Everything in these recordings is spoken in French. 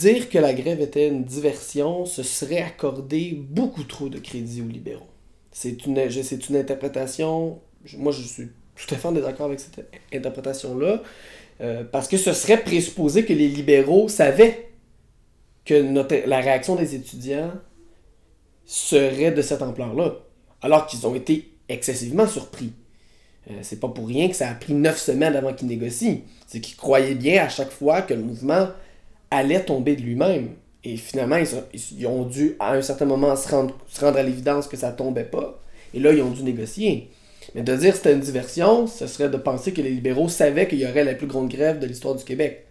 Dire que la grève était une diversion, ce serait accorder beaucoup trop de crédit aux libéraux. C'est une interprétation, moi je suis tout à fait en désaccord avec cette interprétation-là, parce que ce serait présupposer que les libéraux savaient que la réaction des étudiants serait de cette ampleur-là, alors qu'ils ont été excessivement surpris. C'est pas pour rien que ça a pris 9 semaines avant qu'ils négocient. C'est qu'ils croyaient bien à chaque fois que le mouvement allait tomber de lui-même. Et finalement, ils ont dû, à un certain moment, se rendre à l'évidence que ça tombait pas. Et là, ils ont dû négocier. Mais de dire que c'était une diversion, ce serait de penser que les libéraux savaient qu'il y aurait la plus grande grève de l'histoire du Québec.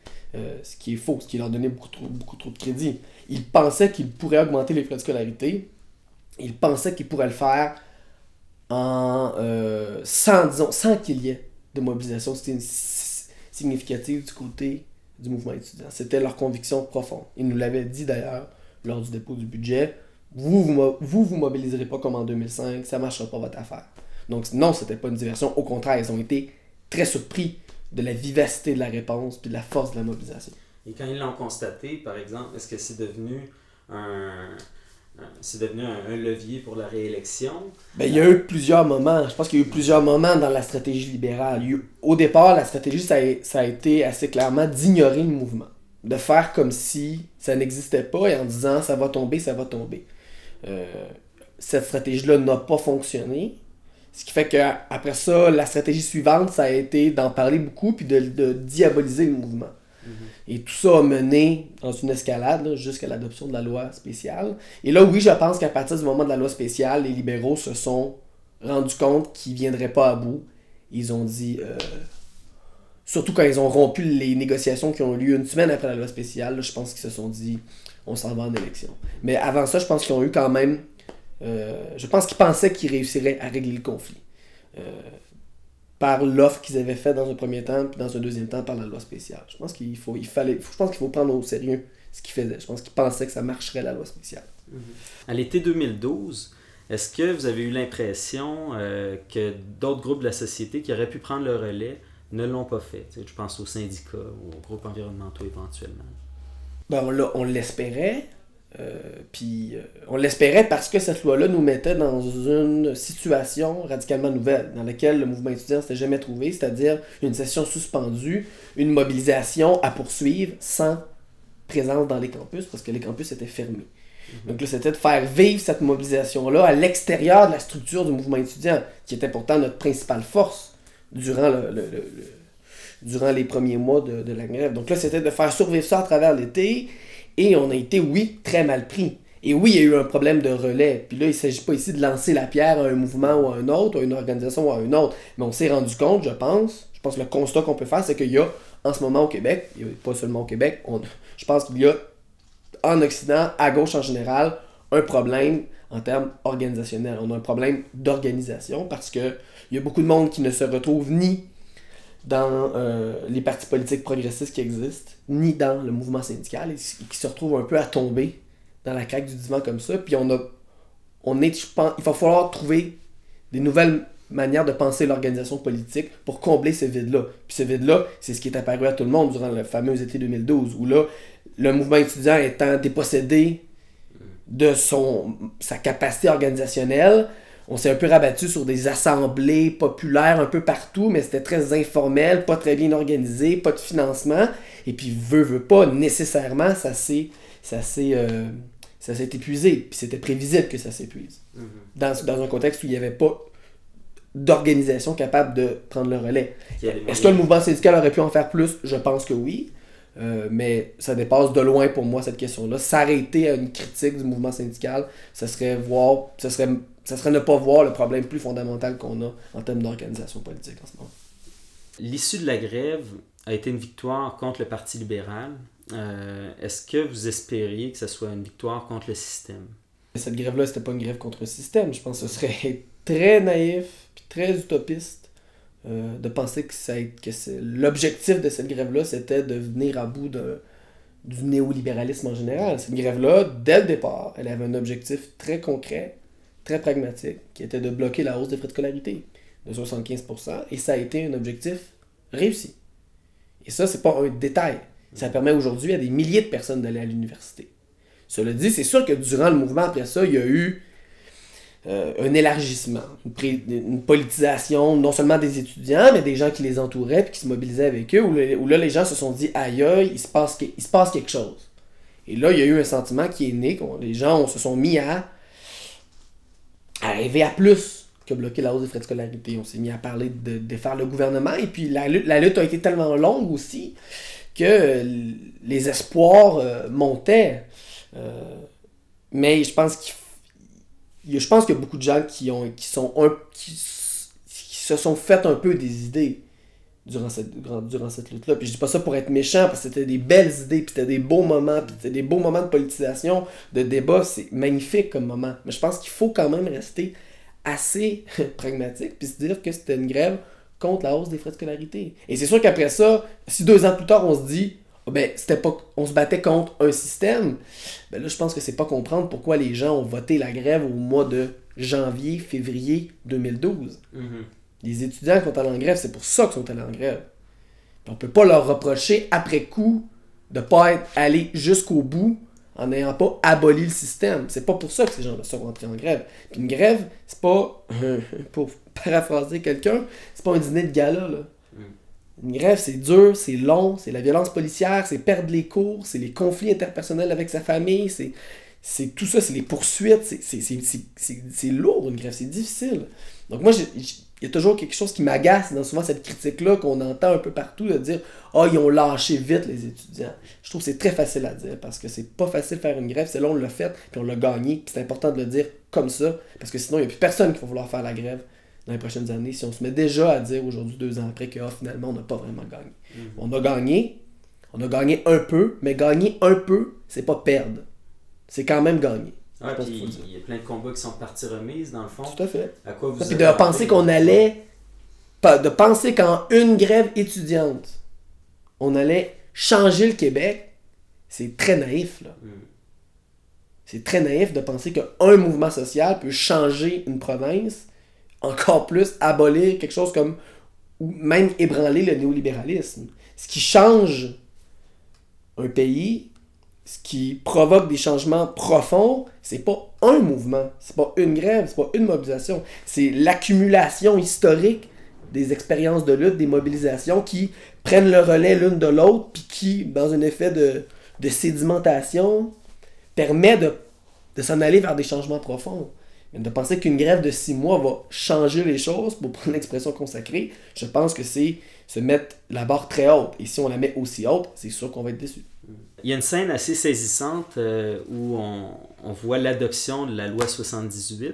Ce qui est faux, ce qui leur donnait beaucoup trop de crédit. Ils pensaient qu'ils pourraient augmenter les frais de scolarité. Ils pensaient qu'ils pourraient le faire sans qu'il y ait de mobilisation significative du côté du mouvement étudiant. C'était leur conviction profonde. Ils nous l'avaient dit d'ailleurs lors du dépôt du budget. Vous mobiliserez pas comme en 2005, ça marchera pas votre affaire. Donc non, c'était pas une diversion. Au contraire, ils ont été très surpris de la vivacité de la réponse puis de la force de la mobilisation. Et quand ils l'ont constaté, par exemple, est-ce que c'est devenu un levier pour la réélection? Ben, il y a eu plusieurs moments. Je pense qu'il y a eu plusieurs moments dans la stratégie libérale. Au départ, la stratégie, ça a été assez clairement d'ignorer le mouvement. De faire comme si ça n'existait pas et en disant ça va tomber, ça va tomber. Cette stratégie-là n'a pas fonctionné. Ce qui fait qu'après ça, la stratégie suivante, ça a été d'en parler beaucoup puis de diaboliser le mouvement. Et tout ça a mené dans une escalade jusqu'à l'adoption de la loi spéciale. Et là, oui, je pense qu'à partir du moment de la loi spéciale, les libéraux se sont rendus compte qu'ils ne viendraient pas à bout. Ils ont dit, surtout quand ils ont rompu les négociations qui ont eu lieu une semaine après la loi spéciale, là, je pense qu'ils se sont dit, on s'en va en élection. Mais avant ça, je pense qu'ils ont eu quand même, je pense qu'ils pensaient qu'ils réussiraient à régler le conflit. Par l'offre qu'ils avaient faite dans un premier temps, puis dans un deuxième temps par la loi spéciale. Je pense qu'il faut prendre au sérieux ce qu'ils faisaient. Je pense qu'ils pensaient que ça marcherait, la loi spéciale. À l'été 2012, est-ce que vous avez eu l'impression que d'autres groupes de la société qui auraient pu prendre le relais ne l'ont pas fait? Je pense aux syndicats ou aux groupes environnementaux éventuellement. Ben, on l'espérait. On l'espérait parce que cette loi-là nous mettait dans une situation radicalement nouvelle, dans laquelle le mouvement étudiant ne s'était jamais trouvé, c'est-à-dire une session suspendue, une mobilisation à poursuivre sans présence dans les campus, parce que les campus étaient fermés. Donc là, c'était de faire vivre cette mobilisation-là à l'extérieur de la structure du mouvement étudiant, qui était pourtant notre principale force durant durant les premiers mois de la grève. Donc là, c'était de faire survivre ça à travers l'été. Et on a été, oui, très mal pris. Et oui, il y a eu un problème de relais. Puis là, il ne s'agit pas ici de lancer la pierre à un mouvement ou à un autre, à une organisation ou à une autre. Mais on s'est rendu compte, je pense que le constat qu'on peut faire, c'est qu'il y a, en ce moment au Québec, et pas seulement au Québec, je pense qu'il y a, en Occident, à gauche en général, un problème en termes organisationnels. On a un problème d'organisation parce qu'il y a beaucoup de monde qui ne se retrouve ni dans les partis politiques progressistes qui existent, ni dans le mouvement syndical, et qui se retrouvent un peu à tomber dans la craque du divan comme ça. Puis je pense, il va falloir trouver des nouvelles manières de penser l'organisation politique pour combler ce vide-là. Puis ce vide-là, c'est ce qui est apparu à tout le monde durant le fameux été 2012, où là, le mouvement étudiant étant dépossédé de sa capacité organisationnelle, on s'est un peu rabattu sur des assemblées populaires un peu partout, mais c'était très informel, pas très bien organisé, pas de financement. Et puis, veut pas, nécessairement, ça s'est épuisé. Puis c'était prévisible que ça s'épuise. Dans un contexte où il n'y avait pas d'organisation capable de prendre le relais. Est-ce que le mouvement syndical aurait pu en faire plus? Je pense que oui. Mais ça dépasse de loin pour moi cette question-là. S'arrêter à une critique du mouvement syndical, ça serait ne pas voir le problème plus fondamental qu'on a en termes d'organisation politique en ce moment. L'issue de la grève a été une victoire contre le Parti libéral. Est-ce que vous espériez que ce soit une victoire contre le système? Cette grève-là, c'était pas une grève contre le système. Je pense que ce serait très naïf et très utopiste de penser que l'objectif de cette grève-là, c'était de venir à bout du néolibéralisme en général. Cette grève-là, dès le départ, elle avait un objectif très concret, très pragmatique, qui était de bloquer la hausse des frais de scolarité de 75%, et ça a été un objectif réussi. Et ça, c'est pas un détail. Ça permet aujourd'hui à des milliers de personnes d'aller à l'université. Cela dit, c'est sûr que durant le mouvement, après ça, il y a eu un élargissement, une politisation, non seulement des étudiants, mais des gens qui les entouraient et qui se mobilisaient avec eux, où là, les gens se sont dit « Aïe, aïe, il se passe quelque chose ». Et là, il y a eu un sentiment qui est né, les gens se sont mis à rêver à plus que bloquer la hausse des frais de scolarité. On s'est mis à parler de défaire le gouvernement, et puis la lutte a été tellement longue aussi que les espoirs montaient. Mais je pense qu'il y a beaucoup de gens qui se sont fait un peu des idées durant cette lutte-là. Puis je dis pas ça pour être méchant, parce que c'était des belles idées, puis c'était des beaux moments, puis c'était des beaux moments de politisation, de débat. C'est magnifique comme moment. Mais je pense qu'il faut quand même rester assez pragmatique, puis se dire que c'était une grève contre la hausse des frais de scolarité. Et c'est sûr qu'après ça, si 2 ans plus tard, on se dit on se battait contre un système, là, je pense que c'est pas comprendre pourquoi les gens ont voté la grève au mois de janvier, février 2012. Les étudiants qui sont allés en grève, c'est pour ça qu'ils sont allés en grève. Puis on peut pas leur reprocher, après coup, de pas être allés jusqu'au bout en n'ayant pas aboli le système. C'est pas pour ça que ces gens-là sont rentrés en grève. Puis une grève, c'est pas, pour paraphraser quelqu'un, c'est pas un dîner de gala, là. Une grève, c'est dur, c'est long, c'est la violence policière, c'est perdre les cours, c'est les conflits interpersonnels avec sa famille, c'est tout ça, c'est les poursuites, c'est lourd une grève, c'est difficile. Donc moi, il y a toujours quelque chose qui m'agace dans souvent cette critique-là qu'on entend un peu partout, de dire « Ah, ils ont lâché vite les étudiants ». Je trouve que c'est très facile à dire, parce que c'est pas facile de faire une grève, c'est là on l'a fait, puis on l'a gagné, puis c'est important de le dire comme ça, parce que sinon il n'y a plus personne qui va vouloir faire la grève dans les prochaines années, si on se met déjà à dire aujourd'hui, 2 ans après, que finalement, on n'a pas vraiment gagné. On a gagné un peu, mais gagner un peu, c'est pas perdre. C'est quand même gagner. Ouais, puis il y a plein de combats qui sont partie remise, dans le fond. Tout à fait. À quoi vous puis de penser de penser qu'en une grève étudiante, on allait changer le Québec, c'est très naïf, là. C'est très naïf de penser qu'un mouvement social peut changer une province, encore plus abolir quelque chose comme, ou même ébranler le néolibéralisme. Ce qui change un pays, ce qui provoque des changements profonds, c'est pas un mouvement, c'est pas une grève, c'est pas une mobilisation, c'est l'accumulation historique des expériences de lutte, des mobilisations qui prennent le relais l'une de l'autre, puis qui, dans un effet de sédimentation, permet de s'en aller vers des changements profonds. Mais de penser qu'une grève de 6 mois va changer les choses, pour prendre l'expression consacrée, je pense que c'est se mettre la barre très haute. Et si on la met aussi haute, c'est sûr qu'on va être déçu. Il y a une scène assez saisissante où on voit l'adoption de la loi 78.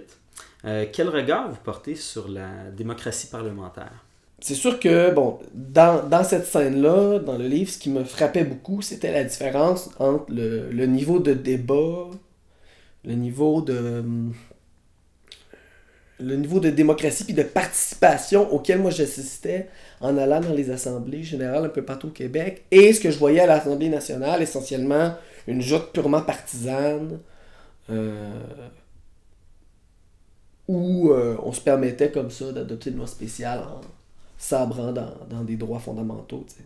Quel regard vous portez sur la démocratie parlementaire? C'est sûr que, dans cette scène-là, dans le livre, ce qui me frappait beaucoup, c'était la différence entre le niveau de débat, le niveau de démocratie puis de participation auquel moi j'assistais en allant dans les assemblées générales un peu partout au Québec, et ce que je voyais à l'Assemblée nationale, essentiellement une joute purement partisane, où on se permettait comme ça d'adopter une loi spéciale en sabrant dans des droits fondamentaux. T'sais.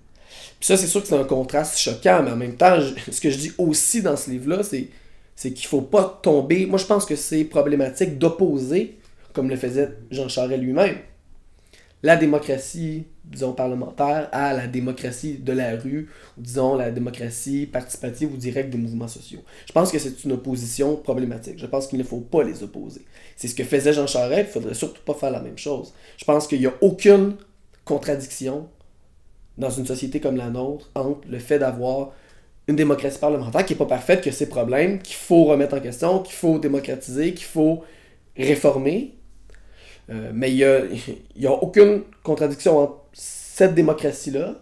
Puis ça, c'est sûr que c'est un contraste choquant, mais en même temps, ce que je dis aussi dans ce livre-là, c'est qu'il faut pas tomber... Moi, je pense que c'est problématique d'opposer, comme le faisait Jean Charest lui-même, la démocratie, disons, parlementaire à la démocratie de la rue, ou disons, la démocratie participative ou directe des mouvements sociaux. Je pense que c'est une opposition problématique. Je pense qu'il ne faut pas les opposer. C'est ce que faisait Jean Charest, il ne faudrait surtout pas faire la même chose. Je pense qu'il n'y a aucune contradiction dans une société comme la nôtre entre le fait d'avoir une démocratie parlementaire qui n'est pas parfaite, qui a ses problèmes, qu'il faut remettre en question, qu'il faut démocratiser, qu'il faut réformer. Mais il n'y a aucune contradiction entre cette démocratie-là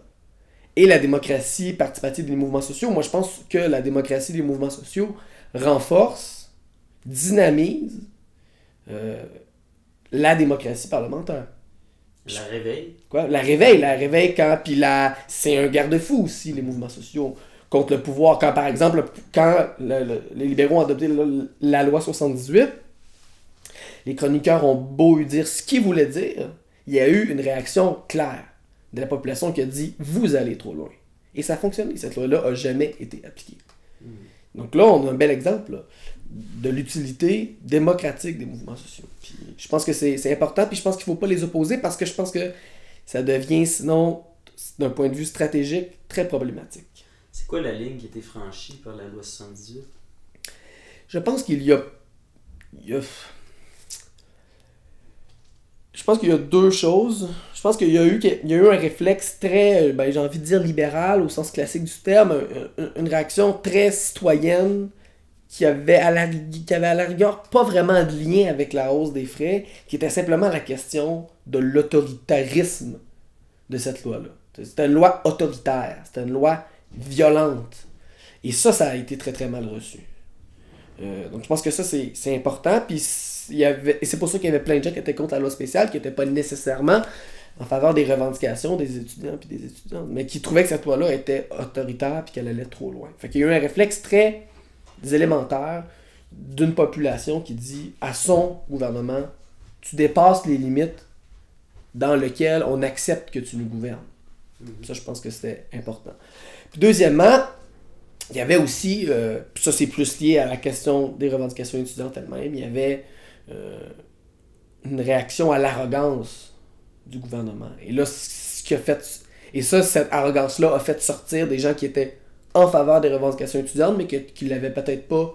et la démocratie participative des mouvements sociaux. Moi, je pense que la démocratie des mouvements sociaux renforce, dynamise la démocratie parlementaire. La réveille. Quoi? La réveille quand... Puis c'est un garde-fou aussi, les mouvements sociaux, contre le pouvoir. Quand, par exemple, les libéraux ont adopté la loi 78, les chroniqueurs ont beau dire ce qu'ils voulaient dire, il y a eu une réaction claire de la population qui a dit « Vous allez trop loin. Et ça a fonctionné. Cette loi-là n'a jamais été appliquée. Donc là, on a un bel exemple là, de l'utilité démocratique des mouvements sociaux. Puis je pense que c'est important, puis je pense qu'il ne faut pas les opposer parce que je pense que ça devient, sinon, d'un point de vue stratégique, très problématique. C'est quoi la ligne qui a été franchie par la loi 78? Je pense qu'il y a... Je pense qu'il y a deux choses. Je pense qu'il y a eu un réflexe très, j'ai envie de dire libéral au sens classique du terme, une réaction très citoyenne qui avait à la rigueur pas vraiment de lien avec la hausse des frais, qui était simplement la question de l'autoritarisme de cette loi-là. C'était une loi autoritaire, c'était une loi violente. Et ça a été très très mal reçu. Donc je pense que ça c'est important, puis et c'est pour ça qu'il y avait plein de gens qui étaient contre la loi spéciale, qui n'étaient pas nécessairement en faveur des revendications des étudiants et des étudiantes, mais qui trouvaient que cette loi-là était autoritaire et qu'elle allait trop loin. Fait qu'il y a eu un réflexe très élémentaire d'une population qui dit à son gouvernement, tu dépasses les limites dans lesquelles on accepte que tu nous gouvernes. Ça, je pense que c'était important. Puis deuxièmement, il y avait aussi, ça c'est plus lié à la question des revendications étudiantes elles-mêmes, il y avait une réaction à l'arrogance du gouvernement. Et là, ce qui a fait... Et ça, cette arrogance-là a fait sortir des gens qui étaient en faveur des revendications étudiantes, mais qui ne l'avaient peut-être pas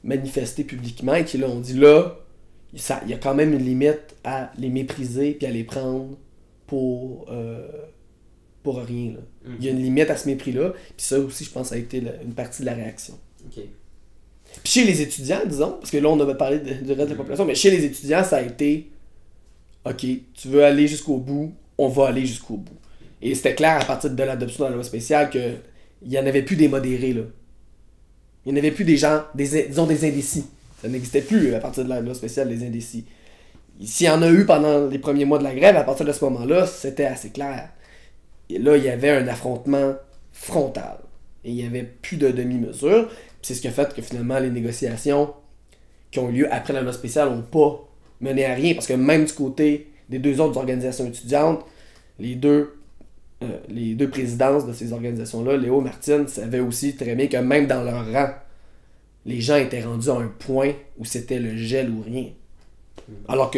manifesté publiquement, et qui là, ont dit là, il y a quand même une limite à les mépriser puis à les prendre pour rien. Là. Il y a une limite à ce mépris-là, puis ça aussi, je pense, ça a été une partie de la réaction. Okay. Puis chez les étudiants, disons, parce que là, on avait parlé du reste de la population, mais chez les étudiants, ça a été OK, tu veux aller jusqu'au bout, on va aller jusqu'au bout. Et c'était clair à partir de l'adoption de la loi spéciale qu'il n'y en avait plus des modérés, là. Il n'y en avait plus des gens, disons des indécis. Ça n'existait plus à partir de la loi spéciale, les indécis. S'il y en a eu pendant les premiers mois de la grève, à partir de ce moment-là, c'était assez clair. Et là, il y avait un affrontement frontal. Et il n'y avait plus de demi-mesure. C'est ce qui a fait que finalement, les négociations qui ont eu lieu après la loi spéciale n'ont pas mené à rien. Parce que même du côté des deux autres organisations étudiantes, les deux présidences de ces organisations-là, Léo et Martine, savaient aussi très bien que même dans leur rang, les gens étaient rendus à un point où c'était le gel ou rien. Alors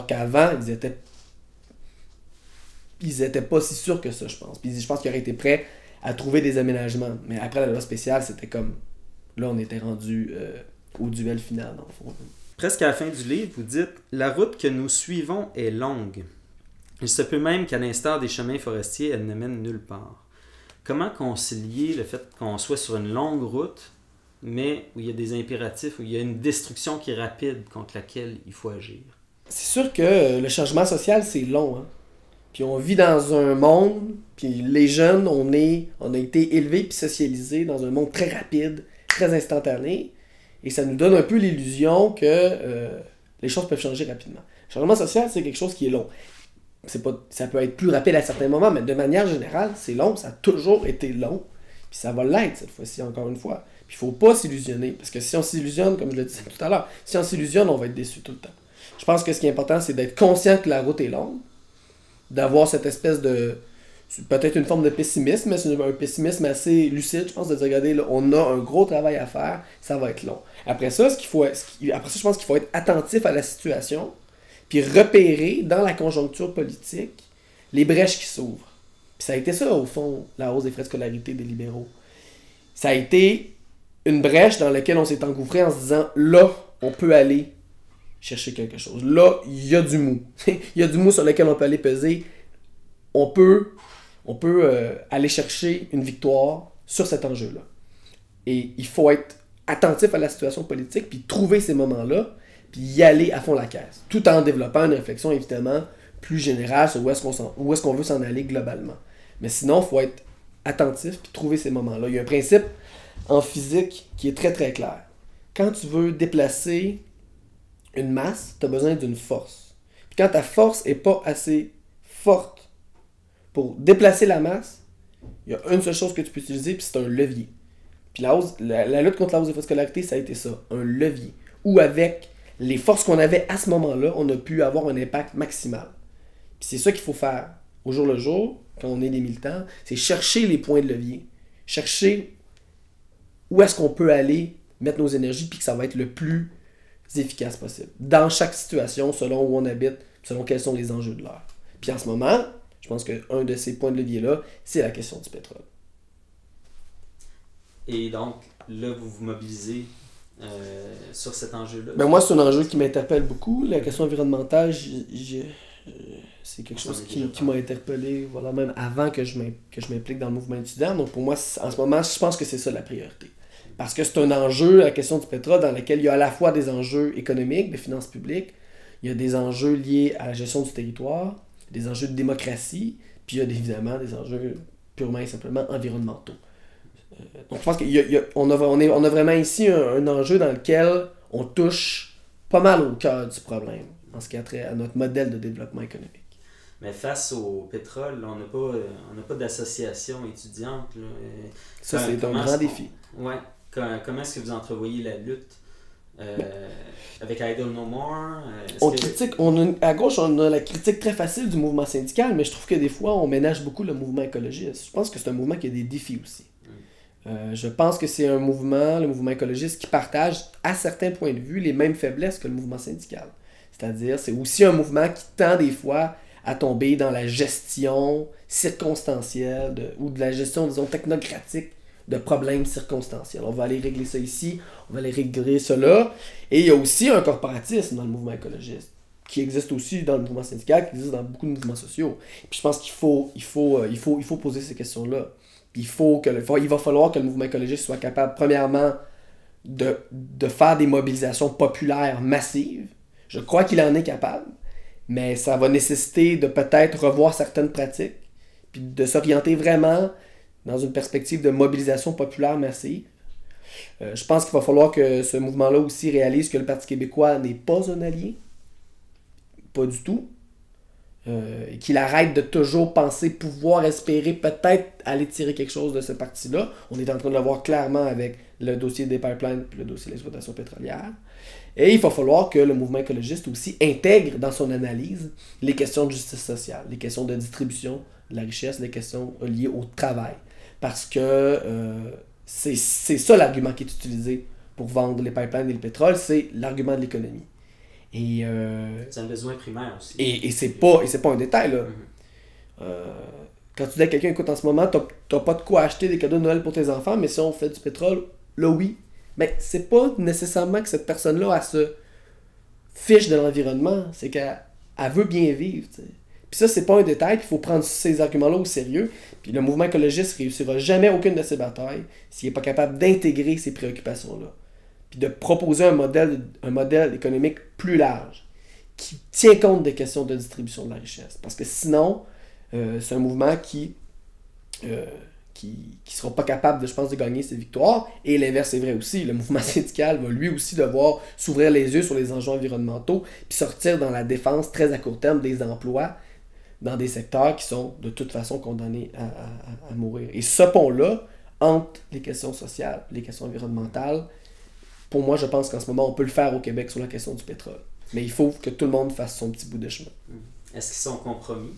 qu'avant, ils étaient pas si sûrs que ça, je pense. Puis je pense qu'ils auraient été prêts à trouver des aménagements. Mais après la loi spéciale, c'était comme... Là, on était rendu au duel final, dans le fond. Presque à la fin du livre, vous dites « La route que nous suivons est longue. Il se peut même qu'à l'instar des chemins forestiers, elle ne mène nulle part. » Comment concilier le fait qu'on soit sur une longue route, mais où il y a des impératifs, où il y a une destruction qui est rapide contre laquelle il faut agir? C'est sûr que le changement social, c'est long, hein? Puis on vit dans un monde, puis les jeunes, on a été élevés puis socialisés dans un monde très rapide, très instantané, et ça nous donne un peu l'illusion que les choses peuvent changer rapidement. Le changement social, c'est quelque chose qui est long. Ça peut être plus rapide à certains moments, mais de manière générale, c'est long, ça a toujours été long, puis ça va l'être cette fois-ci, encore une fois. Puis il faut pas s'illusionner, parce que si on s'illusionne, comme je le disais tout à l'heure, si on s'illusionne, on va être déçu tout le temps. Je pense que ce qui est important, c'est d'être conscient que la route est longue, d'avoir cette espèce de... peut-être une forme de pessimisme, mais c'est un pessimisme assez lucide, je pense, de dire, regardez, là, on a un gros travail à faire, ça va être long. Après ça, je pense qu'il faut être attentif à la situation, puis repérer dans la conjoncture politique les brèches qui s'ouvrent. Puis ça a été ça, au fond, la hausse des frais de scolarité des libéraux. Ça a été une brèche dans laquelle on s'est engouffré en se disant, là, on peut aller chercher quelque chose. Là, il y a du mou. Il y a du mou sur lequel on peut aller peser. On peut aller chercher une victoire sur cet enjeu-là. Et il faut être attentif à la situation politique, puis trouver ces moments-là, puis y aller à fond la caisse, tout en développant une réflexion évidemment plus générale sur où est-ce qu'on veut s'en aller globalement. Mais sinon, il faut être attentif, puis trouver ces moments-là. Il y a un principe en physique qui est très très clair. Quand tu veux déplacer une masse, tu as besoin d'une force. Puis quand ta force n'est pas assez forte pour déplacer la masse, il y a une seule chose que tu peux utiliser, puis c'est un levier. Puis la lutte contre la hausse des frais de scolarité, ça a été ça, un levier. Où avec les forces qu'on avait à ce moment-là, on a pu avoir un impact maximal. Puis c'est ça qu'il faut faire au jour le jour, quand on est des militants, c'est chercher les points de levier. Chercher où est-ce qu'on peut aller mettre nos énergies puis que ça va être le plus efficace possible. Dans chaque situation, selon où on habite, selon quels sont les enjeux de l'heure. Puis en ce moment, je pense qu'un de ces points de levier-là, c'est la question du pétrole. Et donc, là, vous vous mobilisez sur cet enjeu-là? Ben moi, c'est un enjeu qui m'interpelle beaucoup. La question environnementale, c'est quelque chose qui m'a interpellé, voilà, même avant que je m'implique dans le mouvement étudiant. Donc pour moi, en ce moment, je pense que c'est ça la priorité. Parce que c'est un enjeu, la question du pétrole, dans lequel il y a à la fois des enjeux économiques, des finances publiques, il y a des enjeux liés à la gestion du territoire, des enjeux de démocratie, puis il y a évidemment des enjeux purement et simplement environnementaux. Donc je pense qu'on a vraiment ici un enjeu dans lequel on touche pas mal au cœur du problème, en ce qui a trait à notre modèle de développement économique. Mais face au pétrole, on n'a pas d'association étudiante. Là. Ça, c'est un grand défi. Ouais. Comment est-ce que vous entrevoyez la lutte avec Idle No More? À gauche, on a la critique très facile du mouvement syndical, mais je trouve que des fois, on ménage beaucoup le mouvement écologiste. Je pense que c'est un mouvement qui a des défis aussi. Je pense que c'est un mouvement, le mouvement écologiste, qui partage, à certains points de vue, les mêmes faiblesses que le mouvement syndical. C'est-à-dire, c'est aussi un mouvement qui tend des fois à tomber dans la gestion circonstancielle ou de la gestion, disons, technocratique de problèmes circonstanciels. On va aller régler ça ici, on va aller régler cela. Et il y a aussi un corporatisme dans le mouvement écologiste, qui existe aussi dans le mouvement syndical, qui existe dans beaucoup de mouvements sociaux. Puis je pense qu'il faut poser ces questions-là. Puis il va falloir que le mouvement écologiste soit capable, premièrement, de faire des mobilisations populaires massives. Je crois qu'il en est capable, mais ça va nécessiter de peut-être revoir certaines pratiques, puis de s'orienter vraiment dans une perspective de mobilisation populaire massive. Je pense qu'il va falloir que ce mouvement-là aussi réalise que le Parti québécois n'est pas un allié. Pas du tout. Et qu'il arrête de toujours penser pouvoir espérer peut-être aller tirer quelque chose de ce parti-là. On est en train de le voir clairement avec le dossier des pipelines et le dossier de l'exploitation pétrolière. Et il va falloir que le mouvement écologiste aussi intègre dans son analyse les questions de justice sociale, les questions de distribution de la richesse, les questions liées au travail. Parce que c'est ça l'argument qui est utilisé pour vendre les pipelines et le pétrole, c'est l'argument de l'économie. Et c'est un besoin primaire aussi. Et c'est pas un détail, là. Quand tu dis à quelqu'un, écoute, en ce moment, t'as pas de quoi acheter des cadeaux de Noël pour tes enfants, mais si on fait du pétrole, là oui. Mais c'est pas nécessairement que cette personne-là, elle se fiche de l'environnement, c'est qu'elle veut bien vivre, t'sais. Puis ça, c'est pas un détail, puis il faut prendre ces arguments-là au sérieux. Puis le mouvement écologiste réussira jamais aucune de ses batailles s'il n'est pas capable d'intégrer ces préoccupations-là. Puis de proposer un modèle économique plus large, qui tient compte des questions de distribution de la richesse. Parce que sinon, c'est un mouvement qui sera pas capable, je pense, de gagner ses victoires. Et l'inverse est vrai aussi. Le mouvement syndical va lui aussi devoir s'ouvrir les yeux sur les enjeux environnementaux, puis sortir dans la défense très à court terme des emplois dans des secteurs qui sont de toute façon condamnés à mourir. Et ce pont-là, entre les questions sociales et les questions environnementales, pour moi, je pense qu'en ce moment, on peut le faire au Québec sur la question du pétrole. Mais il faut que tout le monde fasse son petit bout de chemin. Est-ce qu'ils sont compromis?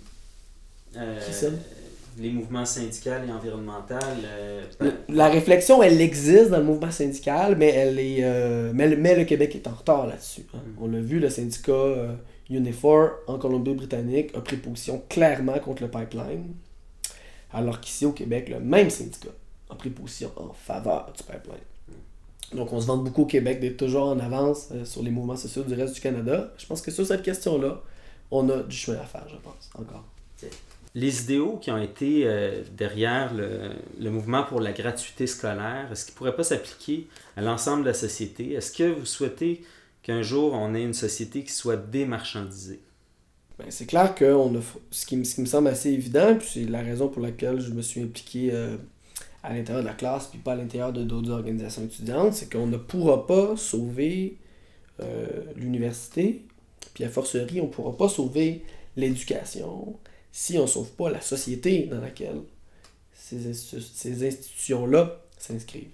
Qui ça? Les mouvements syndicaux et environnementaux? La réflexion, elle existe dans le mouvement syndical, mais mais le Québec est en retard là-dessus. Hein. On l'a vu, le syndicat Unifor en Colombie-Britannique a pris position clairement contre le pipeline, alors qu'ici au Québec, le même syndicat a pris position en faveur du pipeline. Donc on se vante beaucoup au Québec d'être toujours en avance sur les mouvements sociaux du reste du Canada. Je pense que sur cette question-là, on a du chemin à faire, je pense, encore. Les idéaux qui ont été derrière le mouvement pour la gratuité scolaire, est-ce qu'ils ne pourraient pas s'appliquer à l'ensemble de la société? Est-ce que vous souhaitez qu'un jour on ait une société qui soit démarchandisée? Ben, c'est clair que ce qui me semble assez évident, puis c'est la raison pour laquelle je me suis impliqué à l'intérieur de la classe, puis pas à l'intérieur de d'autres organisations étudiantes, c'est qu'on ne pourra pas sauver l'université, puis à fortiori, on ne pourra pas sauver l'éducation si on ne sauve pas la société dans laquelle ces institutions-là s'inscrivent.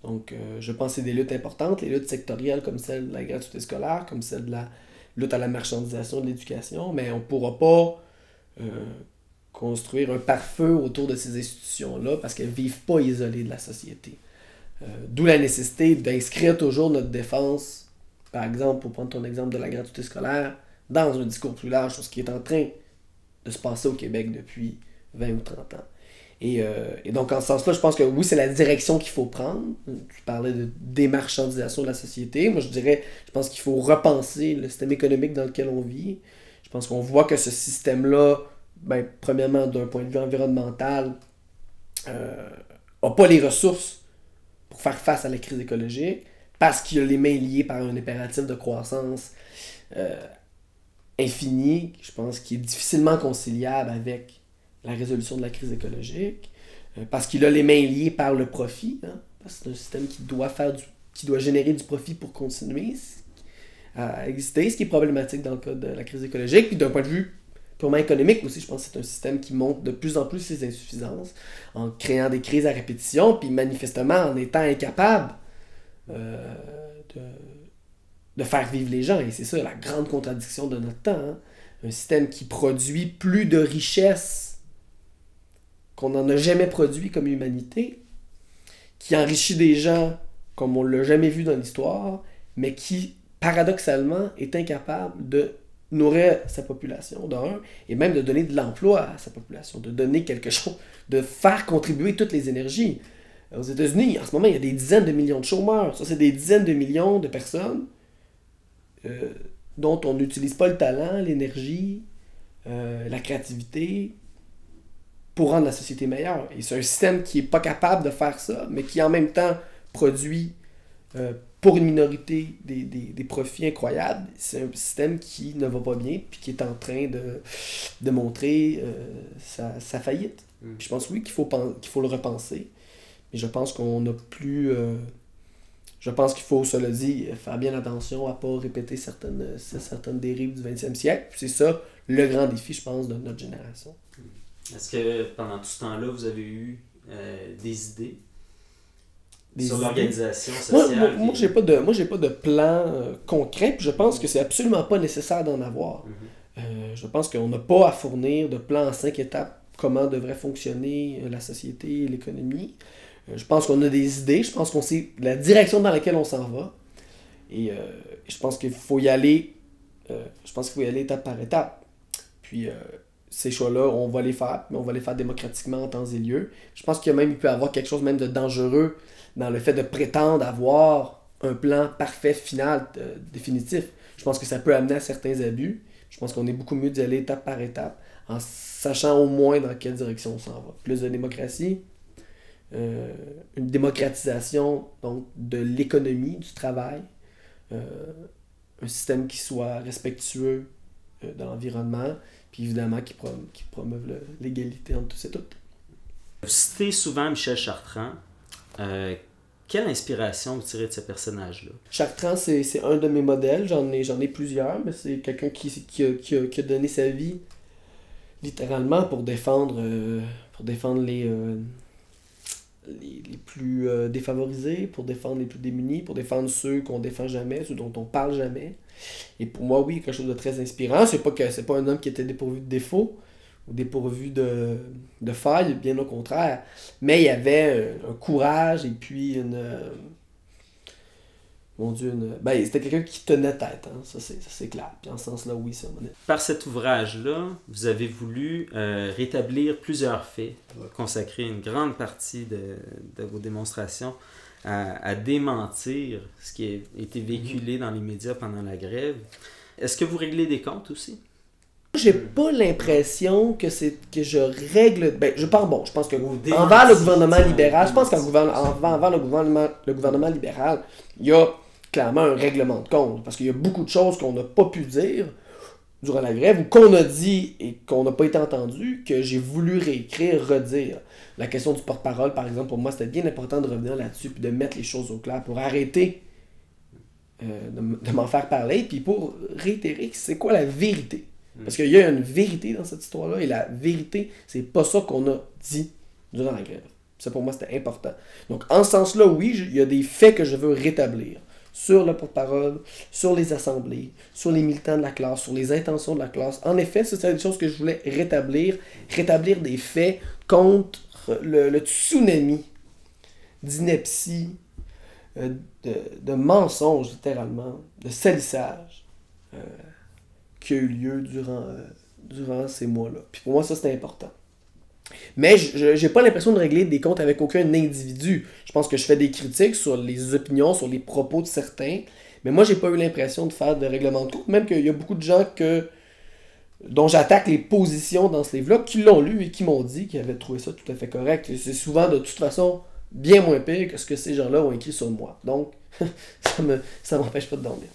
Donc, je pense que c'est des luttes importantes, les luttes sectorielles comme celle de la gratuité scolaire, comme celle de la lutte à la marchandisation de l'éducation, mais on ne pourra pas construire un pare-feu autour de ces institutions-là parce qu'elles ne vivent pas isolées de la société. D'où la nécessité d'inscrire toujours notre défense, par exemple, pour prendre ton exemple de la gratuité scolaire, dans un discours plus large sur ce qui est en train de se passer au Québec depuis 20 ou 30 ans. Et donc, en ce sens-là, je pense que oui, c'est la direction qu'il faut prendre. Tu parlais de démarchandisation de la société. Moi, je pense qu'il faut repenser le système économique dans lequel on vit. Je pense qu'on voit que ce système-là, ben, premièrement, d'un point de vue environnemental, n'a pas les ressources pour faire face à la crise écologique, parce qu'il a les mains liées par un impératif de croissance infini, je pense, qui est difficilement conciliable avec la résolution de la crise écologique, parce qu'il a les mains liées par le profit, hein, parce que c'est un système qui doit générer du profit pour continuer à exister, ce qui est problématique dans le cas de la crise écologique. Puis d'un point de vue purement économique aussi, je pense que c'est un système qui montre de plus en plus ses insuffisances, en créant des crises à répétition, puis manifestement en étant incapable de faire vivre les gens. Et c'est ça la grande contradiction de notre temps. Hein. Un système qui produit plus de richesses qu'on n'en a jamais produit comme humanité, qui enrichit des gens comme on ne l'a jamais vu dans l'histoire, mais qui, paradoxalement, est incapable de nourrir sa population, d'un, et même de donner de l'emploi à sa population, de donner quelque chose, de faire contribuer toutes les énergies. Aux États-Unis, en ce moment, il y a des dizaines de millions de chômeurs. Ça, c'est des dizaines de millions de personnes dont on n'utilise pas le talent, l'énergie, la créativité pour rendre la société meilleure. Et c'est un système qui n'est pas capable de faire ça, mais qui en même temps produit pour une minorité des profits incroyables. C'est un système qui ne va pas bien puis qui est en train de montrer sa faillite. Puis je pense, oui, qu'il faut le repenser. Mais je pense qu'on n'a plus... je pense qu'il faut, cela dit, faire bien attention à ne pas répéter certaines dérives du 20e siècle. Puis c'est ça le grand défi, je pense, de notre génération. Est-ce que pendant tout ce temps-là, vous avez eu des idées sur l'organisation sociale? Moi, j'ai pas de plan concret, puis je pense que c'est absolument pas nécessaire d'en avoir. Je pense qu'on n'a pas à fournir de plan en 5 étapes comment devrait fonctionner la société et l'économie. Je pense qu'on a des idées, je pense qu'on sait la direction dans laquelle on s'en va. Et je pense qu'il faut y aller étape par étape. Puis ces choix-là, on va les faire, mais on va les faire démocratiquement en temps et lieu. Je pense qu'il peut y avoir quelque chose même de dangereux dans le fait de prétendre avoir un plan parfait, final, définitif. Je pense que ça peut amener à certains abus. Je pense qu'on est beaucoup mieux d'y aller étape par étape, en sachant au moins dans quelle direction on s'en va. Plus de démocratie, une démocratisation donc, de l'économie, du travail, un système qui soit respectueux de l'environnement, puis évidemment qui promeuve l'égalité entre tous et toutes. Vous citez souvent Michel Chartrand. Quelle inspiration vous tirez de ce personnage-là? Chartrand, c'est un de mes modèles. J'en ai plusieurs, mais c'est quelqu'un qui a donné sa vie littéralement pour défendre les plus défavorisés, pour défendre les plus démunis, pour défendre ceux qu'on défend jamais, ceux dont on parle jamais. Et pour moi, oui, quelque chose de très inspirant. C'est pas un homme qui était dépourvu de défauts ou dépourvu de failles, bien au contraire. Mais il y avait un courage et puis c'était quelqu'un qui tenait tête, hein. Ça c'est clair. Puis en ce sens-là, oui, c'est honnête. Par cet ouvrage-là, vous avez voulu rétablir plusieurs faits, consacrer une grande partie de vos démonstrations à démentir ce qui a été véhiculé dans les médias pendant la grève. Est-ce que vous réglez des comptes aussi? J'ai pas l'impression que je règle... je pense que envers le gouvernement libéral, je pense qu'envers le gouvernement libéral, il y a clairement un règlement de compte. Parce qu'il y a beaucoup de choses qu'on n'a pas pu dire durant la grève, ou qu'on a dit et qu'on n'a pas été entendu, que j'ai voulu réécrire, redire. La question du porte-parole, par exemple, pour moi, c'était bien important de revenir là-dessus puis de mettre les choses au clair pour arrêter de m'en faire parler, puis pour réitérer c'est quoi la vérité. Parce qu'il y a une vérité dans cette histoire-là, et la vérité, c'est pas ça qu'on a dit durant la grève. Ça, pour moi, c'était important. Donc, en ce sens-là, oui, il y a des faits que je veux rétablir. sur le porte-parole, sur les assemblées, sur les militants de la classe, sur les intentions de la classe. En effet, ça, c'est des choses que je voulais rétablir des faits contre le tsunami d'ineptie, de mensonges, littéralement, de salissage qui a eu lieu durant ces mois-là. Puis pour moi, ça, c'est important. Mais je n'ai pas l'impression de régler des comptes avec aucun individu. Je pense que je fais des critiques sur les opinions, sur les propos de certains, mais moi, j'ai pas eu l'impression de faire de règlement de compte, même qu'il y a beaucoup de gens dont j'attaque les positions dans ce livre-là, qui l'ont lu et qui m'ont dit qu'ils avaient trouvé ça tout à fait correct. Et c'est souvent, de toute façon, bien moins pire que ce que ces gens-là ont écrit sur moi. Donc, ça m'empêche pas de dormir.